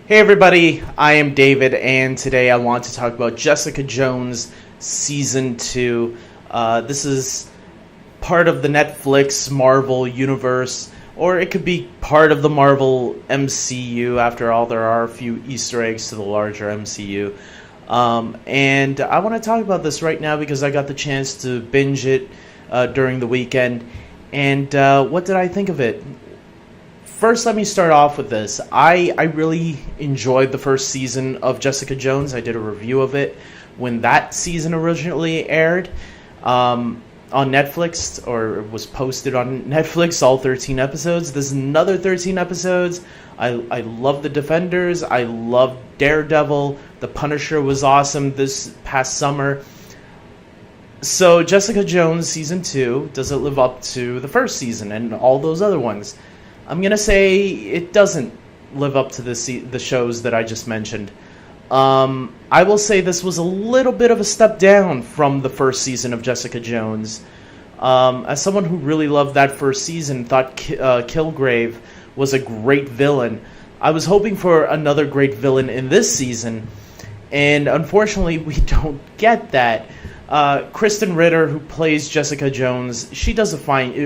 Hey everybody, I am David, and today I want to talk about Jessica Jones Season 2. This is part of the Netflix Marvel universe, or it could be part of the Marvel MCU. After all, there are a few Easter eggs to the larger MCU. And I want to talk about this right now because I got the chance to binge it during the weekend. And what did I think of it? First, let me start off with this. I really enjoyed the first season of Jessica Jones. I did a review of it when that season originally aired on Netflix, or was posted on Netflix, all 13 episodes. There's another 13 episodes. I love The Defenders. I love Daredevil. The Punisher was awesome this past summer. So Jessica Jones Season 2, does it live up to the first season and all those other ones? I'm going to say it doesn't live up to the shows that I just mentioned. I will say this was a little bit of a step down from the first season of Jessica Jones. As someone who really loved that first season, thought Kilgrave was a great villain, I was hoping for another great villain in this season, and unfortunately we don't get that. Kristen Ritter, who plays Jessica Jones, she does a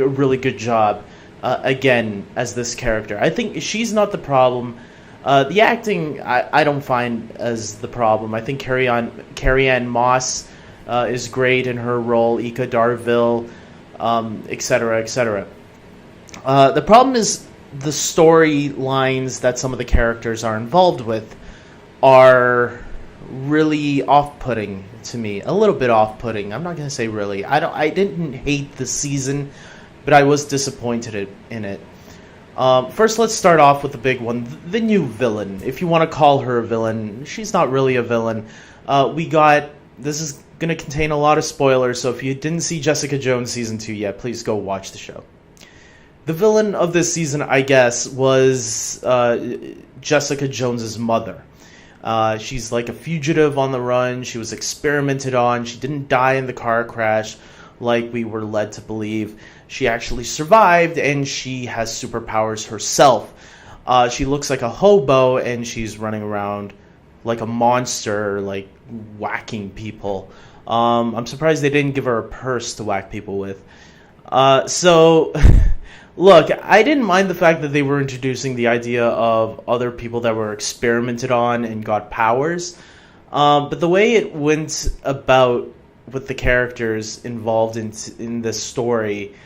really good job. Again, as this character, I think she's not the problem. The acting, I don't find as the problem. I think Carrie-Anne Moss is great in her role, Ika Darville, etc., etc. The problem is the storylines that some of the characters are involved with are really off-putting to me. A little bit off-putting. I'm not going to say really. I didn't hate the season, but I was disappointed in it. First, let's start off with the big one, the new villain. If you want to call her a villain, she's not really a villain. This is going to contain a lot of spoilers, so if you didn't see Jessica Jones Season 2 yet, please go watch the show. The villain of this season, I guess, was Jessica Jones's mother. She's like a fugitive on the run. She was experimented on. She didn't die in the car crash like we were led to believe. She actually survived, and she has superpowers herself. She looks like a hobo, and she's running around like a monster, like whacking people. I'm surprised they didn't give her a purse to whack people with. Look, I didn't mind the fact that they were introducing the idea of other people that were experimented on and got powers. But the way it went about with the characters involved in this story,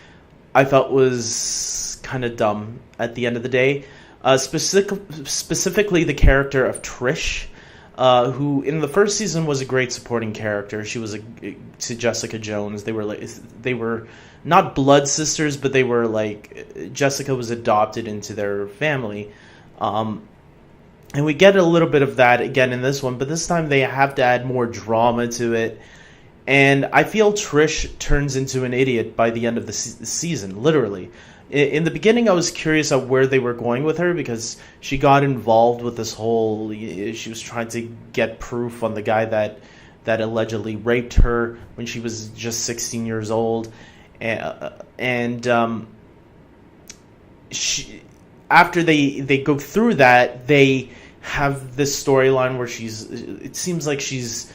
I felt was kind of dumb at the end of the day. Specifically the character of Trish, who in the first season was a great supporting character. She was to Jessica Jones. They were not blood sisters, but they were like, Jessica was adopted into their family. And we get a little bit of that again in this one, but this time they have to add more drama to it. And I feel Trish turns into an idiot by the end of the season, literally. In the beginning, I was curious of where they were going with her because she got involved with this whole... She was trying to get proof on the guy that allegedly raped her when she was just 16 years old. After they go through that, they have this storyline where it seems like she's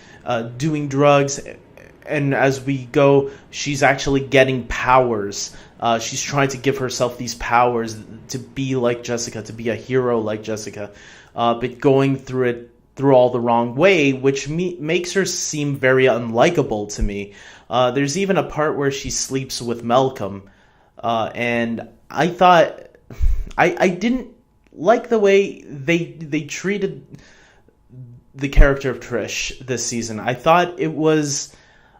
doing drugs, and as we go, she's actually getting powers. She's trying to give herself these powers to be like Jessica, to be a hero like Jessica, but going through all the wrong way, which makes her seem very unlikable to me. There's even a part where she sleeps with Malcolm, and I thought I didn't like the way they treated the character of Trish this season. I thought it was...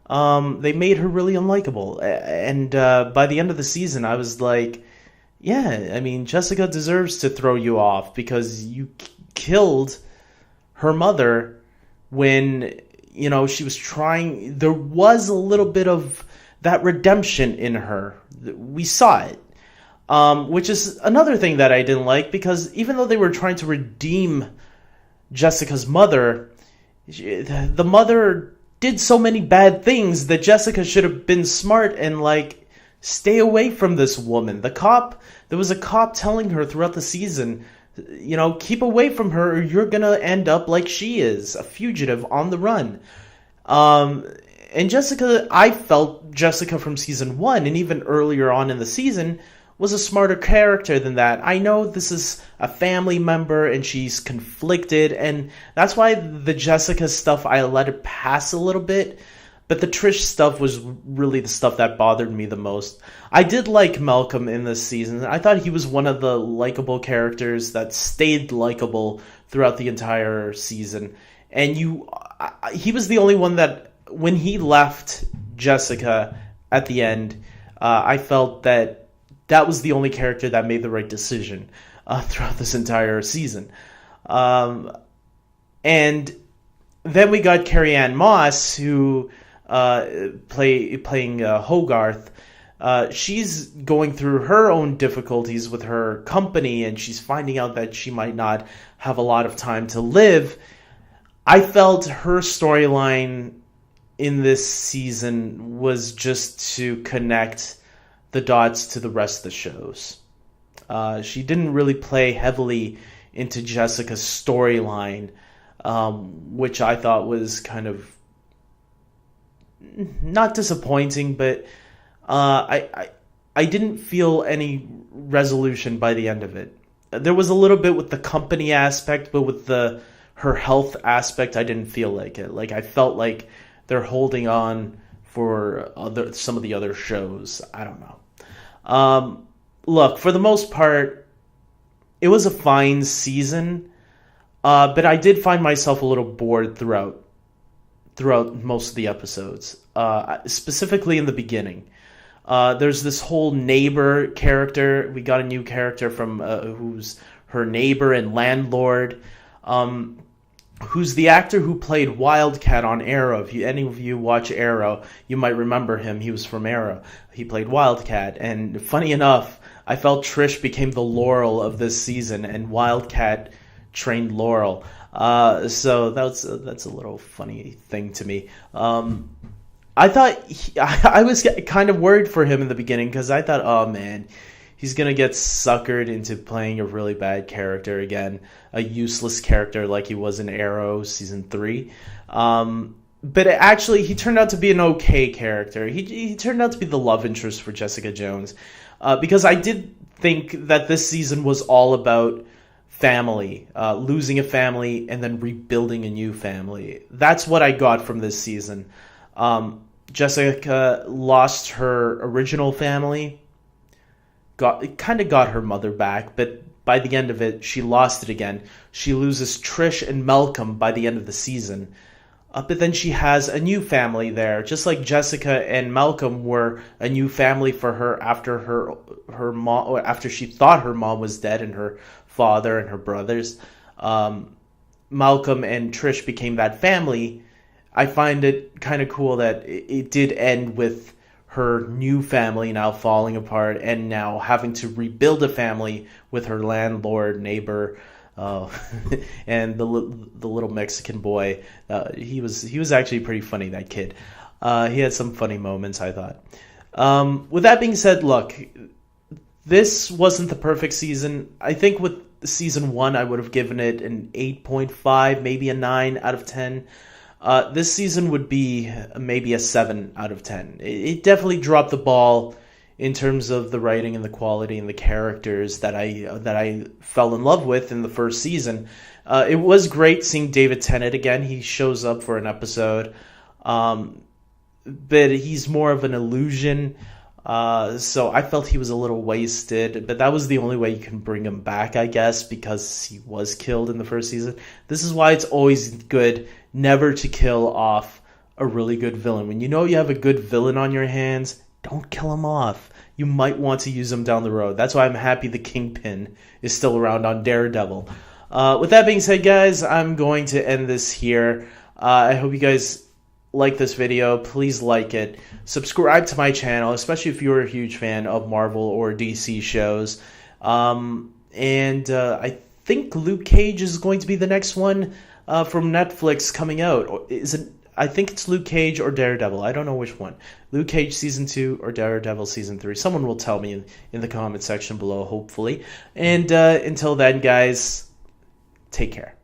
they made her really unlikable, and by the end of the season, I was like, yeah, I mean, Jessica deserves to throw you off because you killed her mother when, she was trying. There was a little bit of that redemption in her. We saw it, which is another thing that I didn't like, because even though they were trying to redeem Jessica's mother, the mother did so many bad things that Jessica should have been smart and stay away from this woman. There was a cop telling her throughout the season Keep away from her or you're gonna end up like she is, a fugitive on the run. Um, and Jessica, I felt Jessica from season one and even earlier on in the season was a smarter character than that. I know this is a family member and she's conflicted, and that's why the Jessica stuff I let it pass a little bit. But the Trish stuff was really the stuff that bothered me the most. I did like Malcolm in this season. I thought he was one of the likable characters that stayed likable throughout the entire season. And he was the only one that, when he left Jessica at the end, I felt that was the only character that made the right decision throughout this entire season. And then we got Carrie-Anne Moss, who playing Hogarth. She's going through her own difficulties with her company, and she's finding out that she might not have a lot of time to live. I felt her storyline in this season was just to connect the dots to the rest of the shows. She didn't really play heavily into Jessica's storyline, which I thought was kind of not disappointing, but I didn't feel any resolution by the end of it. There was a little bit with the company aspect, but with her health aspect, I didn't feel like it. Like, I felt like they're holding on for some of the other shows. I don't know. Look, for the most part, it was a fine season, but I did find myself a little bored throughout most of the episodes, specifically in the beginning. There's this whole neighbor character. We got a new character from who's her neighbor and landlord, who's the actor who played Wildcat on Arrow. If any of you watch Arrow, you might remember him. He was from Arrow. He played Wildcat. And funny enough, I felt Trish became the Laurel of this season, and Wildcat trained Laurel. So that's a little funny thing to me. I thought I was kind of worried for him in the beginning, because I thought, oh man, he's going to get suckered into playing a really bad character again, a useless character like he was in Arrow Season 3. But actually, he turned out to be an okay character. He turned out to be the love interest for Jessica Jones. Because I did think that this season was all about family, losing a family and then rebuilding a new family. That's what I got from this season. Jessica lost her original family, got her mother back, but by the end of it, she lost it again. She loses Trish and Malcolm by the end of the season. But then she has a new family there, just like Jessica and Malcolm were a new family for her after her mom, after she thought her mom was dead, and her father and her brothers. Malcolm and Trish became that family. I find it kind of cool that it did end with her new family now falling apart and now having to rebuild a family with her landlord, neighbor, and the little Mexican boy. He was actually pretty funny, that kid. He had some funny moments, I thought. With that being said, look, this wasn't the perfect season. I think with season 1, I would have given it an 8.5, maybe a 9 out of 10. This season would be maybe a 7 out of 10. It definitely dropped the ball in terms of the writing and the quality and the characters that I fell in love with in the first season. It was great seeing David Tennant again. He shows up for an episode, but he's more of an illusion. So I felt he was a little wasted, but that was the only way you can bring him back, I guess, because he was killed in the first season. This is why it's always good never to kill off a really good villain. When you know you have a good villain on your hands, don't kill him off. You might want to use him down the road. That's why I'm happy the Kingpin is still around on Daredevil. With that being said, guys, I'm going to end this here. I hope you guys like this video. Please like it. Subscribe to my channel, especially if you're a huge fan of Marvel or DC shows. I think Luke Cage is going to be the next one from Netflix coming out. Or is it? I think it's Luke Cage or Daredevil. I don't know which one. Luke Cage Season 2 or Daredevil Season 3. Someone will tell me in the comment section below, hopefully. And until then, guys, take care.